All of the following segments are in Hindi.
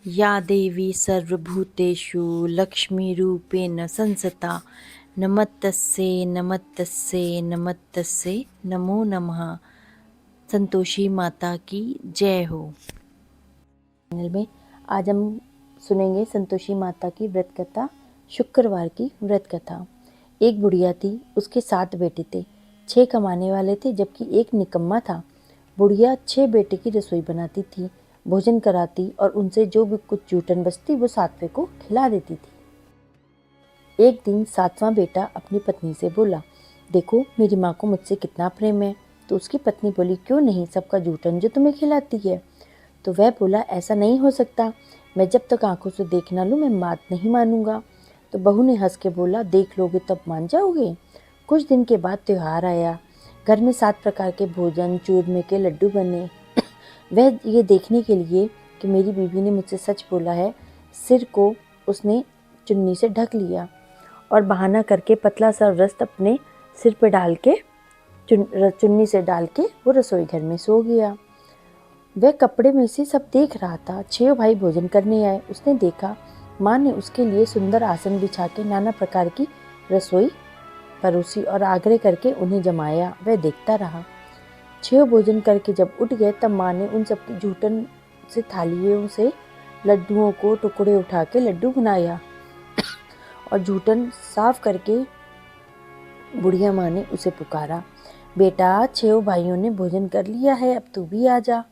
या देवी सर्वभूतेषु लक्ष्मीरूपेण संस्थिता नमस्तस्यै नमस्तस्यै नमस्तस्यै नमो नमः। संतोषी माता की जय हो। चैनल में आज हम सुनेंगे संतोषी माता की व्रत कथा, शुक्रवार की व्रत कथा। एक बुढ़िया थी, उसके 7 बेटे थे। 6 कमाने वाले थे जबकि एक निकम्मा था। बुढ़िया 6 बेटे की रसोई बनाती थी, भोजन कराती और उनसे जो भी कुछ जूठन बचती वो 7वें को खिला देती थी। एक दिन 7वां बेटा अपनी पत्नी से बोला, देखो मेरी माँ को मुझसे कितना प्रेम है। तो उसकी पत्नी बोली, क्यों नहीं, सबका जूठन जो तुम्हें खिलाती है। तो वह बोला, ऐसा नहीं हो सकता, मैं जब तक आंखों से देख ना लूं मैं बात नहीं मानूंगा। तो बहू ने हंस के बोला, देख लोगे तब मान जाओगे। कुछ दिन के बाद त्योहार आया। घर में 7 प्रकार के भोजन, चूरमे के लड्डू बने। वह ये देखने के लिए कि मेरी बीवी ने मुझसे सच बोला है, सिर को उसने चुन्नी से ढक लिया और बहाना करके पतला सा रस्त अपने सिर पे डाल के चुन्नी से डाल के वो रसोई घर में सो गया। वह कपड़े में से सब देख रहा था। 6 भाई भोजन करने आए। उसने देखा माँ ने उसके लिए सुंदर आसन बिछा के नाना प्रकार की रसोई परोसी और आग्रह करके उन्हें जमाया। वह देखता रहा। 6 भोजन करके जब उठ गए तब माँ ने उन सबकी जूठन से थालियों से लड्डुओं को टुकड़े उठा के लड्डू बनाया और जूठन साफ करके बुढ़िया माँ ने उसे पुकारा, बेटा 6 भाइयों ने भोजन कर लिया है, अब तू भी आ जा,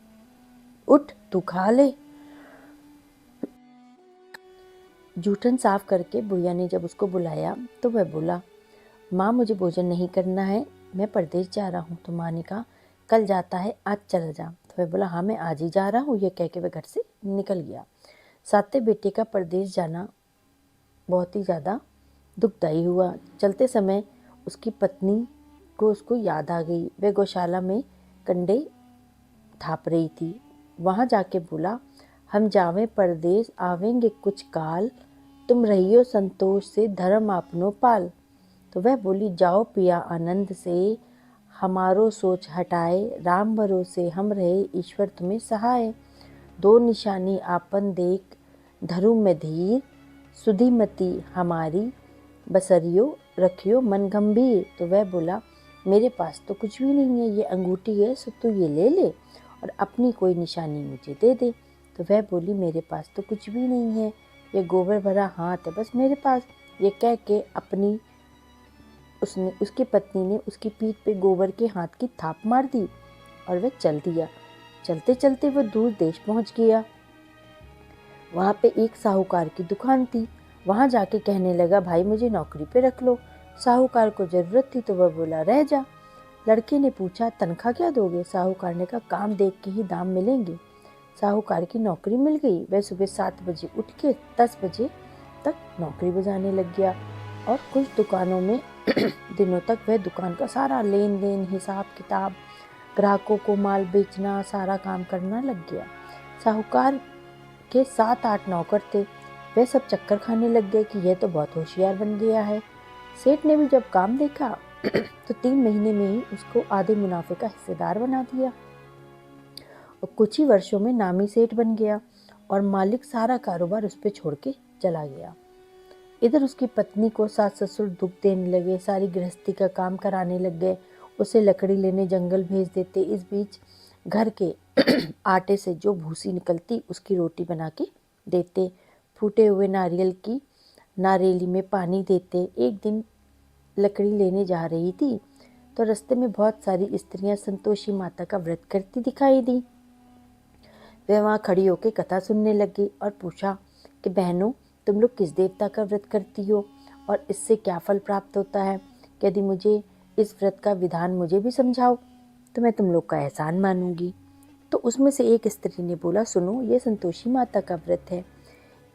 उठ तू खा ले। जूठन साफ करके बुढ़िया ने जब उसको बुलाया तो वह बोला, माँ मुझे भोजन नहीं करना है, मैं परदेश जा रहा हूँ। तो माँ ने कहा, कल जाता है, आज चला जा। तो वह बोला, हाँ मैं आज ही जा रहा हूँ। यह कह के वह घर से निकल गया। 7वें बेटे का परदेश जाना बहुत ही ज़्यादा दुखदायी हुआ। चलते समय उसकी पत्नी को उसको याद आ गई। वह गौशाला में कंडे थाप रही थी। वहाँ जाके बोला, हम जावें परदेश आवेंगे कुछ काल, तुम रहियो संतोष से धर्म आपनो पाल। तो वह बोली, जाओ पिया आनंद से, हमारो सोच हटाए, राम भरोसे हम रहे, ईश्वर तुम्हें सहाय। 2 निशानी आपन देख, धरु में धीर, सुधीमती हमारी, बसरियो रखियो मन गंभीर। तो वह बोला, मेरे पास तो कुछ भी नहीं है, ये अंगूठी है, सो तू ये ले ले और अपनी कोई निशानी मुझे दे दे। तो वह बोली, मेरे पास तो कुछ भी नहीं है, ये गोबर भरा हाथ है बस मेरे पास। ये कह के उसकी पत्नी ने उसकी पीठ पे गोबर के हाथ की थाप मार दी और वह चल दिया। चलते चलते वह दूर देश पहुंच गया। वहाँ पे एक साहूकार की दुकान थी। वहाँ जाके कहने लगा, भाई मुझे नौकरी पे रख लो। साहूकार को जरूरत थी तो वह बोला, रह जा। लड़के ने पूछा, तनख्वाह क्या दोगे? साहूकार ने कहा, काम देख के ही दाम मिलेंगे। साहूकार की नौकरी मिल गई। वह सुबह 7 बजे उठ के 10 बजे तक नौकरी बजाने लग गया और कुछ दुकानों में दिनों तक वह दुकान का सारा लेन देन, हिसाब किताब, ग्राहकों को माल बेचना, सारा काम करना लग गया। साहूकार के 7-8 नौकर थे। वे सब चक्कर खाने लग गए कि यह तो बहुत होशियार बन गया है। सेठ ने भी जब काम देखा तो 3 महीने में ही उसको आधे मुनाफे का हिस्सेदार बना दिया और कुछ ही वर्षों में नामी सेठ बन गया और मालिक सारा कारोबार उस पर छोड़ के चला गया। इधर उसकी पत्नी को सास ससुर दुख देने लगे, सारी गृहस्थी का काम कराने लग गए, उसे लकड़ी लेने जंगल भेज देते। इस बीच घर के आटे से जो भूसी निकलती उसकी रोटी बना के देते, फूटे हुए नारियल की नारेली में पानी देते। एक दिन लकड़ी लेने जा रही थी तो रास्ते में बहुत सारी स्त्रियां संतोषी माता का व्रत करती दिखाई दी। वह वहाँ खड़ी होकर कथा सुनने लगी और पूछा कि बहनों, तुम लोग किस देवता का व्रत करती हो और इससे क्या फल प्राप्त होता है? यदि मुझे इस व्रत का विधान मुझे भी समझाओ तो मैं तुम लोग का एहसान मानूंगी। तो उसमें से एक स्त्री ने बोला, सुनो, ये संतोषी माता का व्रत है,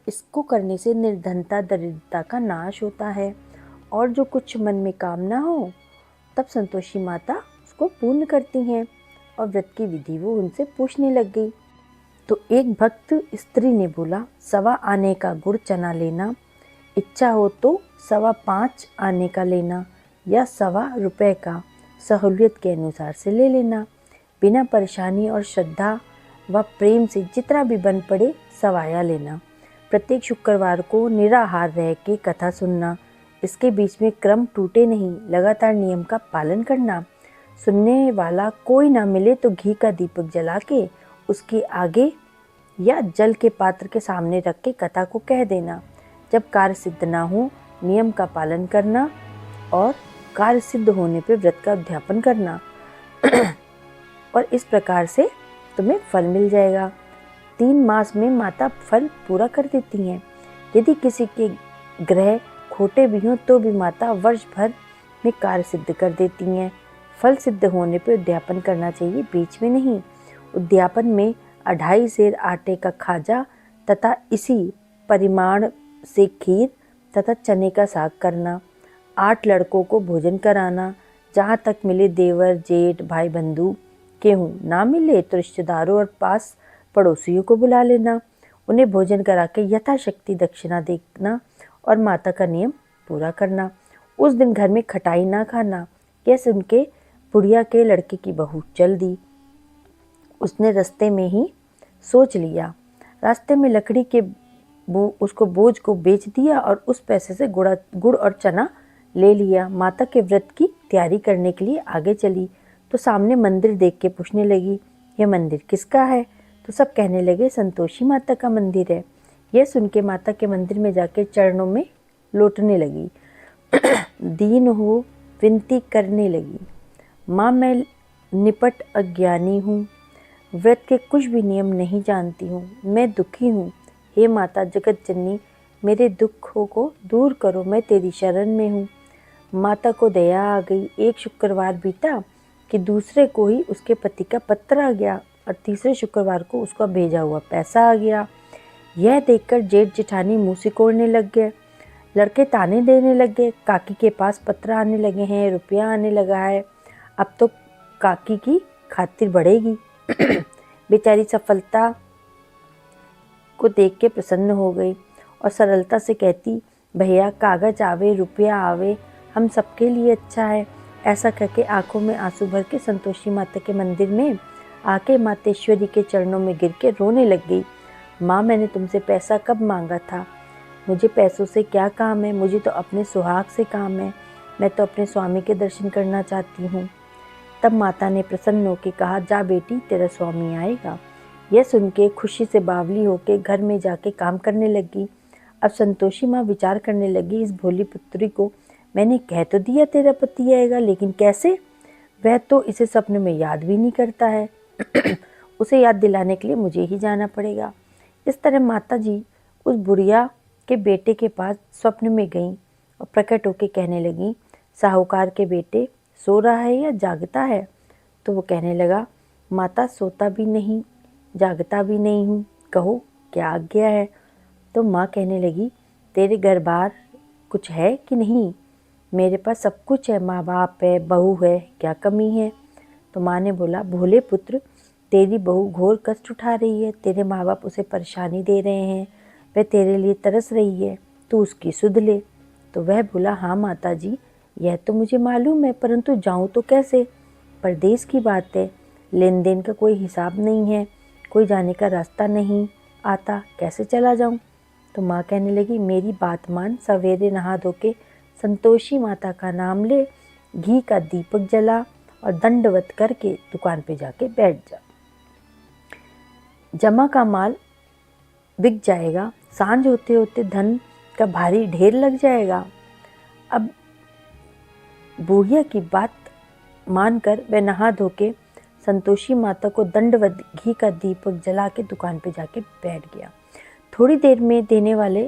इसको करने से निर्धनता दरिद्रता का नाश होता है और जो कुछ मन में कामना हो तब संतोषी माता उसको पूर्ण करती हैं। और व्रत की विधि वो उनसे पूछने लग गई। तो एक भक्त स्त्री ने बोला, 1.25 आने का गुड़ चना लेना, इच्छा हो तो 5.25 आने का लेना या 1.25 रुपये का सहूलियत के अनुसार से ले लेना, बिना परेशानी और श्रद्धा वह प्रेम से जितना भी बन पड़े सवाया लेना। प्रत्येक शुक्रवार को निराहार रह के कथा सुनना, इसके बीच में क्रम टूटे नहीं, लगातार नियम का पालन करना। सुनने वाला कोई ना मिले तो घी का दीपक जला के उसके आगे या जल के पात्र के सामने रख के कथा को कह देना। जब कार्य सिद्ध ना हो, नियम का पालन करना और कार्य सिद्ध होने पे व्रत का उद्यापन करना और इस प्रकार से तुम्हें फल मिल जाएगा। 3 मास में माता फल पूरा कर देती हैं। यदि किसी के ग्रह खोटे भी हों तो भी माता वर्ष भर में कार्य सिद्ध कर देती हैं। फल सिद्ध होने पे उद्यापन करना चाहिए, बीच में नहीं। उद्यापन में 2.5 सेर आटे का खाजा तथा इसी परिमाण से खीर तथा चने का साग करना। 8 लड़कों को भोजन कराना। जहाँ तक मिले देवर जेठ भाई बंधु के हों, ना मिले तो रिश्तेदारों और पास पड़ोसियों को बुला लेना। उन्हें भोजन करा के यथाशक्ति दक्षिणा देना और माता का नियम पूरा करना। उस दिन घर में खटाई ना खाना। यह सुन के बुढ़िया के लड़के की बहू चल दी। उसने रास्ते में ही सोच लिया। रास्ते में लकड़ी के उसको बोझ को बेच दिया और उस पैसे से गुड़ और चना ले लिया। माता के व्रत की तैयारी करने के लिए आगे चली तो सामने मंदिर देख के पूछने लगी, यह मंदिर किसका है? तो सब कहने लगे, संतोषी माता का मंदिर है। यह सुन के माता के मंदिर में जाके चरणों में लौटने लगी। दीन हो विनती करने लगी, माँ मैं निपट अज्ञानी हूँ, व्रत के कुछ भी नियम नहीं जानती हूँ, मैं दुखी हूँ। हे माता जगत जननी, मेरे दुखों को दूर करो, मैं तेरी शरण में हूँ। माता को दया आ गई। एक शुक्रवार बीता कि दूसरे को ही उसके पति का पत्र आ गया और तीसरे शुक्रवार को उसका भेजा हुआ पैसा आ गया। यह देखकर जेठ जेठानी मुँह सिकोड़ने लग गए। लड़के ताने देने लग गए, काकी के पास पत्र आने लगे हैं, रुपया आने लगा है, अब तो काकी की खातिर बढ़ेगी। बेचारी सफलता को देख के प्रसन्न हो गई और सरलता से कहती, भैया कागज आवे रुपया आवे, हम सबके लिए अच्छा है। ऐसा करके आंखों में आंसू भर के संतोषी माता के मंदिर में आके मातेश्वरी के चरणों में गिर के रोने लग गई। माँ मैंने तुमसे पैसा कब मांगा था? मुझे पैसों से क्या काम है, मुझे तो अपने सुहाग से काम है, मैं तो अपने स्वामी के दर्शन करना चाहती हूँ। तब माता ने प्रसन्न होकर कहा, जा बेटी तेरा स्वामी आएगा। यह सुन के खुशी से बावली होके घर में जाके काम करने लगी। अब संतोषी माँ विचार करने लगी, इस भोली पुत्री को मैंने कह तो दिया तेरा पति आएगा, लेकिन कैसे? वह तो इसे सपने में याद भी नहीं करता है। उसे याद दिलाने के लिए मुझे ही जाना पड़ेगा। इस तरह माता जी उस बुढ़िया के बेटे के पास स्वप्न में गईं और प्रकट होकर कहने लगी, साहूकार के बेटे सो रहा है या जागता है? तो वो कहने लगा, माता सोता भी नहीं जागता भी नहीं हूँ, कहो क्या आज्ञा है? तो माँ कहने लगी, तेरे घर बार कुछ है कि नहीं? मेरे पास सब कुछ है, माँ बाप है, बहू है, क्या कमी है? तो माँ ने बोला, भोले पुत्र तेरी बहू घोर कष्ट उठा रही है, तेरे माँ बाप उसे परेशानी दे रहे हैं, वह तेरे लिए तरस रही है, तू उसकी सुध ले। तो वह बोला, हाँ माता जी यह तो मुझे मालूम है, परंतु जाऊँ तो कैसे? परदेश की बात है, लेन देन का कोई हिसाब नहीं है, कोई जाने का रास्ता नहीं आता, कैसे चला जाऊँ? तो माँ कहने लगी, मेरी बात मान, सवेरे नहा धो के संतोषी माता का नाम ले, घी का दीपक जला और दंडवत करके दुकान पे जाके बैठ जा। जमा का माल बिक जाएगा, सांझ होते होते धन का भारी ढेर लग जाएगा। अब बुढ़िया की बात मानकर वह नहा धो के संतोषी माता को दंडवत घी का दीपक जला के दुकान पे जाके बैठ गया। थोड़ी देर में देने वाले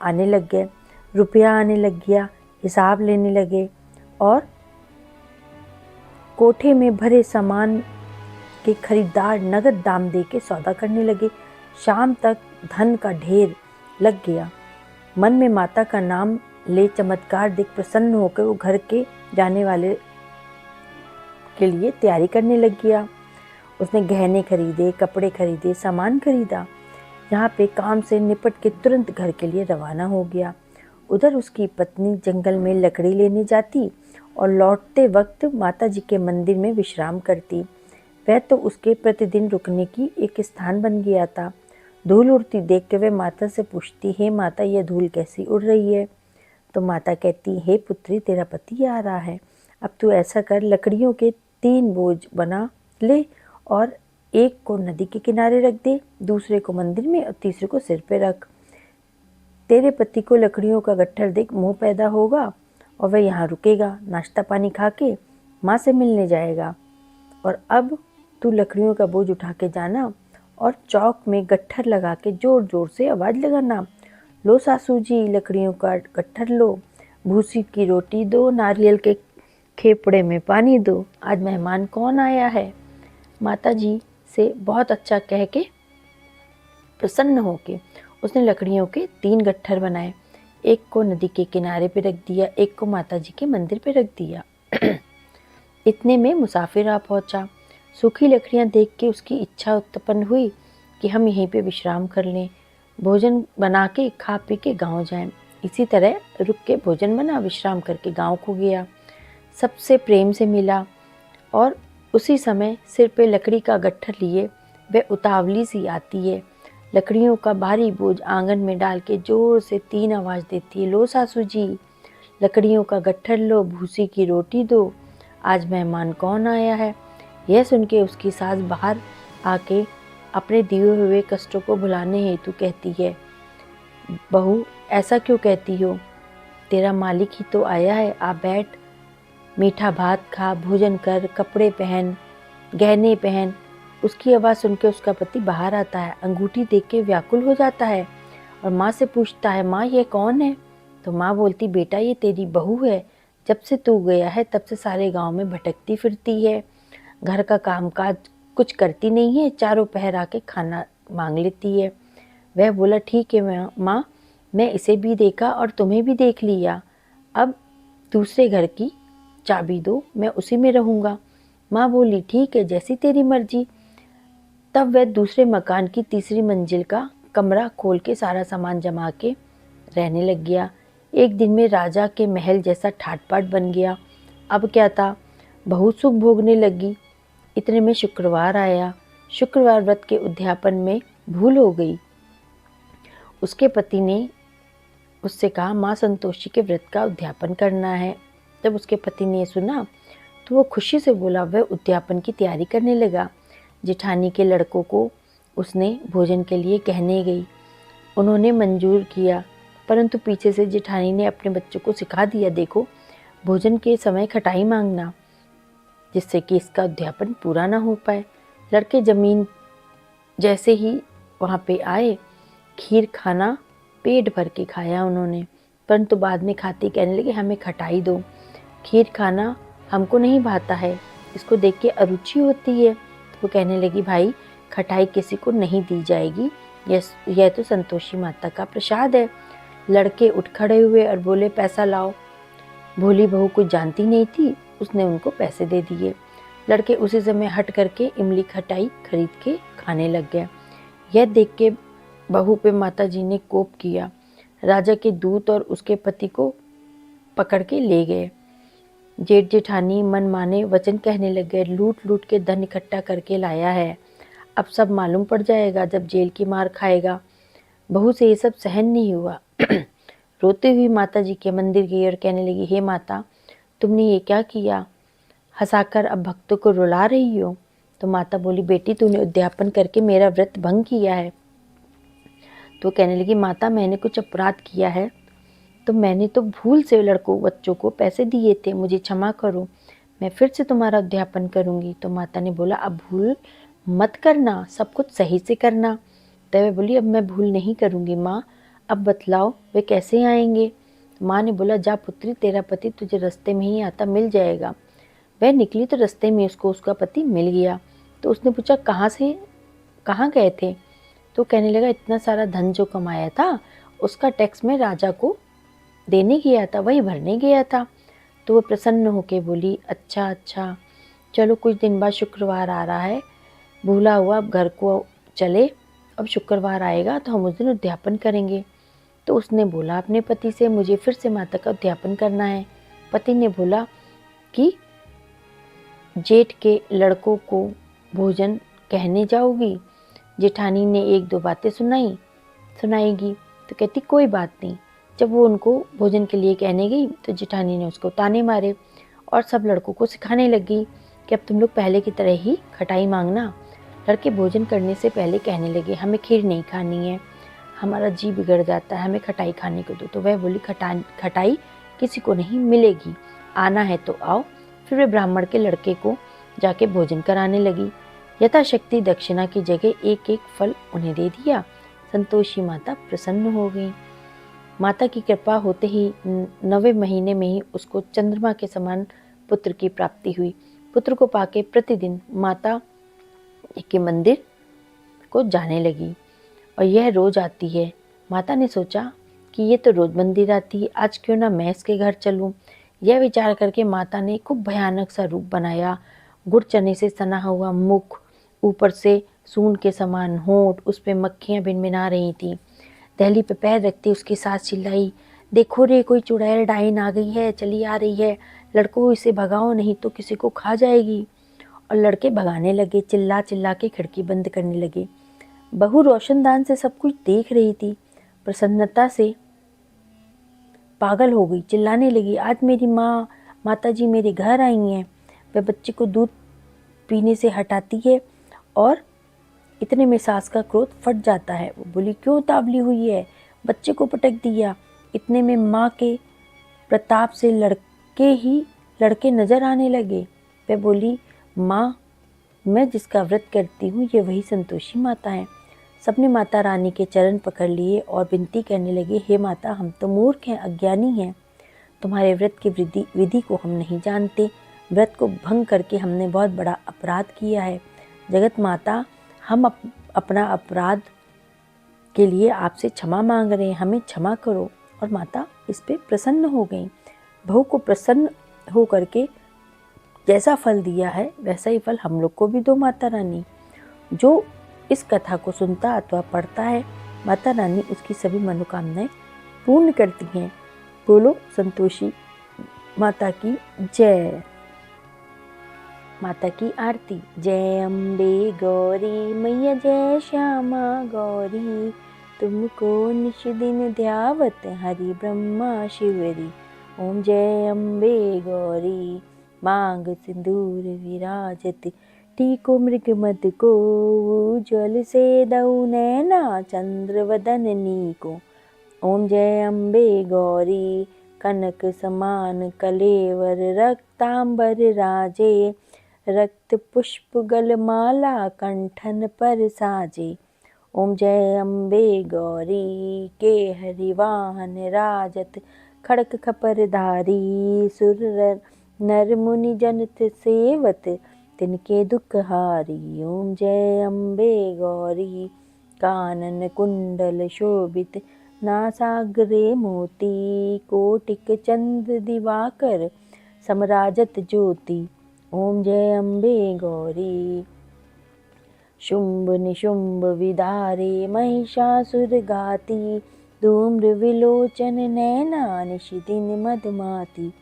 आने लग गए, रुपया आने लग गया, हिसाब लेने लगे और कोठे में भरे सामान के खरीदार नगद दाम दे के सौदा करने लगे। शाम तक धन का ढेर लग गया। मन में माता का नाम ले चमत्कार देख प्रसन्न होकर वो घर के जाने वाले के लिए तैयारी करने लग गया। उसने गहने खरीदे, कपड़े खरीदे, सामान खरीदा। यहाँ पे काम से निपट के तुरंत घर के लिए रवाना हो गया। उधर उसकी पत्नी जंगल में लकड़ी लेने जाती और लौटते वक्त माता जी के मंदिर में विश्राम करती। वह तो उसके प्रतिदिन रुकने की एक स्थान बन गया था। धूल उड़ती देख के वह माता से पूछती, हे माता, यह धूल कैसी उड़ रही है? तो माता कहती, हे पुत्री, तेरा पति आ रहा है। अब तू ऐसा कर, लकड़ियों के 3 बोझ बना ले और एक को नदी के किनारे रख दे, दूसरे को मंदिर में और तीसरे को सिर पे रख। तेरे पति को लकड़ियों का गट्ठर देख मोह पैदा होगा और वह यहाँ रुकेगा, नाश्ता पानी खा के माँ से मिलने जाएगा। और अब तू लकड़ियों का बोझ उठा के जाना और चौक में गट्ठर लगा के जोर जोर से आवाज़ लगाना, लो सासू जी, लकड़ियों का गट्ठर लो, भूसी की रोटी दो, नारियल के खेपड़े में पानी दो, आज मेहमान कौन आया है। माता जी से बहुत अच्छा कह के प्रसन्न होके उसने लकड़ियों के 3 गट्ठर बनाए। एक को नदी के किनारे पे रख दिया, एक को माता जी के मंदिर पे रख दिया। इतने में मुसाफिर आ पहुंचा। सूखी लकड़ियां देख के उसकी इच्छा उत्पन्न हुई कि हम यहीं पे विश्राम कर लें, भोजन बना के खा पी के गांव जाएं। इसी तरह रुक के भोजन बना, विश्राम करके गांव को गया। सबसे प्रेम से मिला और उसी समय सिर पे लकड़ी का गट्ठर लिए वह उतावली सी आती है। लकड़ियों का भारी बोझ आंगन में डाल के जोर से 3 आवाज़ देती है, लो सासू जी, लकड़ियों का गट्ठर लो, भूसी की रोटी दो, आज मेहमान कौन आया है। यह सुन के उसकी सास बाहर आके अपने दिए हुए कष्टों को भुलाने हेतु कहती है, बहू ऐसा क्यों कहती हो, तेरा मालिक ही तो आया है, आ बैठ, मीठा भात खा, भोजन कर, कपड़े पहन, गहने पहन। उसकी आवाज़ सुन के उसका पति बाहर आता है, अंगूठी देख के व्याकुल हो जाता है और माँ से पूछता है, माँ ये कौन है। तो माँ बोलती, बेटा ये तेरी बहू है, जब से तू गया है तब से सारे गांव में भटकती फिरती है, घर का कामकाज कुछ करती नहीं है, चारों पहर आके खाना मांग लेती है। वह बोला, ठीक है माँ, मैं इसे भी देखा और तुम्हें भी देख लिया, अब दूसरे घर की चाबी दो, मैं उसी में रहूँगा। माँ बोली, ठीक है, जैसी तेरी मर्जी। तब वह दूसरे मकान की तीसरी मंजिल का कमरा खोल के सारा सामान जमा के रहने लग गया। एक दिन में राजा के महल जैसा ठाट-बाट बन गया। अब क्या था, बहुत सुख भोगने लगी। इतने में शुक्रवार आया। शुक्रवार व्रत के उद्यापन में भूल हो गई। उसके पति ने उससे कहा, माँ संतोषी के व्रत का उद्यापन करना है। जब उसके पति ने सुना तो वो खुशी से बोला, वह उद्यापन की तैयारी करने लगा। जेठानी के लड़कों को उसने भोजन के लिए कहने गई। उन्होंने मंजूर किया, परंतु पीछे से जेठानी ने अपने बच्चों को सिखा दिया, देखो भोजन के समय खटाई मांगना, जिससे कि इसका उद्यापन पूरा ना हो पाए। लड़के जमीन जैसे ही वहाँ पे आए, खीर खाना पेट भर के खाया उन्होंने, परंतु बाद में खाते कहने लगे, हमें खटाई दो, खीर खाना हमको नहीं भाता है, इसको देख के अरुचि होती है। तो वो कहने लगी, भाई खटाई किसी को नहीं दी जाएगी, यह तो संतोषी माता का प्रसाद है। लड़के उठ खड़े हुए और बोले, पैसा लाओ। भोली बहू कुछ जानती नहीं थी, उसने उनको पैसे दे दिए। लड़के उसी समय हट करके इमली खटाई खरीद के खाने लग गए। यह देख के बहू पे माता जी ने कोप किया। राजा के दूत और उसके पति को पकड़ के ले गए। जेठ जेठानी मन माने वचन कहने लग गए, लूट लूट के धन इकट्ठा करके लाया है, अब सब मालूम पड़ जाएगा जब जेल की मार खाएगा। बहू से ये सब सहन नहीं हुआ। रोते हुई माता जी के मंदिर गई और कहने लगी, हे माता, तुमने ये क्या किया, हंसाकर अब भक्तों को रुला रही हो। तो माता बोली, बेटी तूने उद्यापन करके मेरा व्रत भंग किया है। तो कहने लगी, माता मैंने कुछ अपराध किया है, तो मैंने तो भूल से लड़कों बच्चों को पैसे दिए थे, मुझे क्षमा करो, मैं फिर से तुम्हारा उद्यापन करूंगी। तो माता ने बोला, अब भूल मत करना, सब कुछ सही से करना। तो वह बोली, अब मैं भूल नहीं करूंगी माँ, अब बतलाओ वे कैसे आएंगे। माँ ने बोला, जा पुत्री, तेरा पति तुझे रास्ते में ही आता मिल जाएगा। वह निकली तो रास्ते में उसको उसका पति मिल गया। तो उसने पूछा, कहाँ गए थे। तो कहने लगा, इतना सारा धन जो कमाया था उसका टैक्स में राजा को देने गया था, वही भरने गया था। तो वो प्रसन्न होके बोली, अच्छा अच्छा, चलो कुछ दिन बाद शुक्रवार आ रहा है, भूला हुआ अब घर को चले, अब शुक्रवार आएगा तो हम उस दिन उद्यापन करेंगे। तो उसने बोला अपने पति से, मुझे फिर से माता का उद्यापन करना है। पति ने बोला कि जेठ के लड़कों को भोजन कहने जाओगी? जेठानी ने एक दो बातें सुनाएगी। तो कहती कोई बात नहीं। जब वो उनको भोजन के लिए कहने गई तो जेठानी ने उसको ताने मारे और सब लड़कों को सिखाने लगी कि अब तुम लोग पहले की तरह ही खटाई मांगना। लड़के भोजन करने से पहले कहने लगे हमें खीर नहीं खानी है, हमारा जी बिगड़ जाता है, हमें खटाई खाने को दो। तो वह बोली खटाई किसी को नहीं मिलेगी, आना है तो आओ। फिर वे ब्राह्मण के लड़के को जाके भोजन कराने लगी। यथाशक्ति दक्षिणा की जगह एक एक फल उन्हें दे दिया। संतोषी माता प्रसन्न हो गई। माता की कृपा होते ही 9वें महीने में ही उसको चंद्रमा के समान पुत्र की प्राप्ति हुई। पुत्र को पाके प्रतिदिन माता के मंदिर को जाने लगी और यह रोज आती है। माता ने सोचा कि ये तो रोज मंदिर आती है, आज क्यों ना मैं इसके घर चलूं। यह विचार करके माता ने खूब भयानक सा रूप बनाया। गुड़ चने से सना हुआ मुख, ऊपर से सूंड के समान होंठ, उस पे मक्खियां भिनभिना रही थी। दहली पे पैर रखते उसके साथ चिल्लाई, देखो रे कोई चुड़ैल डाइन आ गई है, चली आ रही है, लड़कों इसे भगाओ नहीं तो किसी को खा जाएगी। और लड़के भगाने लगे, चिल्ला चिल्ला के खिड़की बंद करने लगे। बहू रोशनदान से सब कुछ देख रही थी, प्रसन्नता से पागल हो गई, चिल्लाने लगी, आज मेरी माता जी मेरे घर आई हैं। वह बच्चे को दूध पीने से हटाती है और इतने में सास का क्रोध फट जाता है। वो बोली क्यों तावली हुई है, बच्चे को पटक दिया। इतने में माँ के प्रताप से लड़के नजर आने लगे। वह बोली माँ, मैं जिसका व्रत करती हूँ ये वही संतोषी माता है। सबने माता रानी के चरण पकड़ लिए और विनती करने लगे, हे माता, हम तो मूर्ख हैं, अज्ञानी हैं, तुम्हारे व्रत की विधि को हम नहीं जानते। व्रत को भंग करके हमने बहुत बड़ा अपराध किया है। जगत माता, हम अपना अपराध के लिए आपसे क्षमा मांग रहे हैं, हमें क्षमा करो। और माता इस पे प्रसन्न हो गई। बहू को प्रसन्न हो करके जैसा फल दिया है वैसा ही फल हम लोग को भी दो माता रानी। जो इस कथा को सुनता अथवा पढ़ता है, माता रानी उसकी सभी मनोकामनाएं पूर्ण करती हैं। बोलो संतोषी माता की जय। माता की आरती। जय अम्बे गौरी मैया, जय श्यामा गौरी, तुमको निश दिन ध्यावत हरि ब्रह्मा शिवरी। ओम जय अम्बे गौरी, मांग सिंदूर विराजत, टीको मृग मद को, उज्ज्वल से दऊ नैना चंद्र वदननी को। ओम जय अम्बे गौरी, कनक समान कलेवर रक्तांबर राजे, रक्त पुष्प गलमाला कंठन पर साजे। ओम जय अम्बे गौरी, के हरिवाहन राजत, खड़क खपर धारी, सुर नर मुनि जनत सेवत, तिनके दुख हारी। ओम जय अम्बे गौरी, कानन कुंडल शोभित, नासाग्रे मोती, कोटिक चंद्र दिवाकर, समराजत ज्योति। ओम जय अम्बे गौरी, शुंभ निशुंभ विदारे, महिषासुर घाती, धूम्र विलोचन नैना, निशिदिन मदमाती।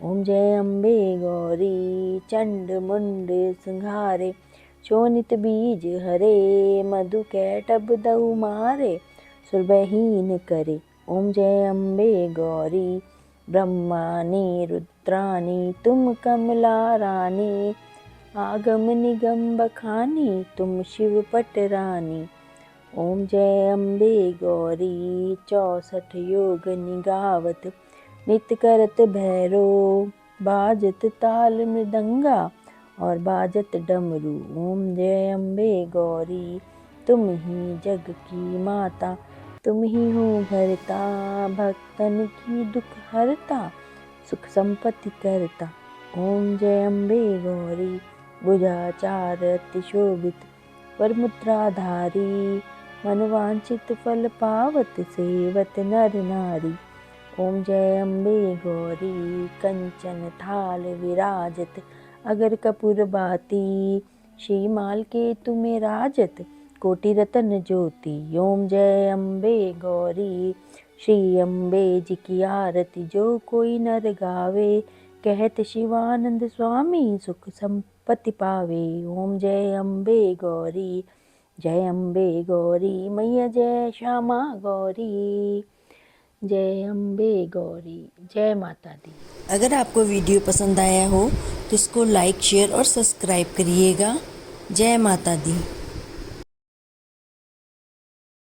ओम जय अम्बे गौरी, चंड मुंड संहारे, शोणित बीज हरे, मधु कैटभ दऊ मारे, सुरबहीन करे। ओम जय अम्बे गौरी, ब्रह्मानी रुद्रानी, तुम कमला रानी, आगम निगम बखानी, तुम शिव पट रानी। ओम जय अम्बे गौरी, 64 योग निगावत, नित्य करत भैरो, बाजत ताल मृदंगा और बाजत डमरू। ओम जय अम्बे गौरी, तुम ही जग की माता, तुम ही हो भरता, भक्तन की दुख हरता, सुख संपत्ति करता। ओम जय अम्बे गौरी, भुजाचार अति शोभित, वरमुद्राधारी, मनवांछित फल पावत, सेवत नर नारी। ओम जय अम्बे गौरी, कंचन थाल विराजत, अगर कपूर बाती, श्रीमाल के तुम्हें राजत, कोटि रतन ज्योति। ओम जय अम्बे गौरी, श्री अम्बे जी की आरती जो कोई नर गावे, कहत शिवानंद स्वामी सुख संपत्ति पावे। ओम जय अम्बे गौरी, जय अम्बे गौरी मैया, जय श्यामा गौरी, जय अम्बे गौरी, जय माता दी। अगर आपको वीडियो पसंद आया हो तो इसको लाइक, शेयर और सब्सक्राइब करिएगा। जय माता दी।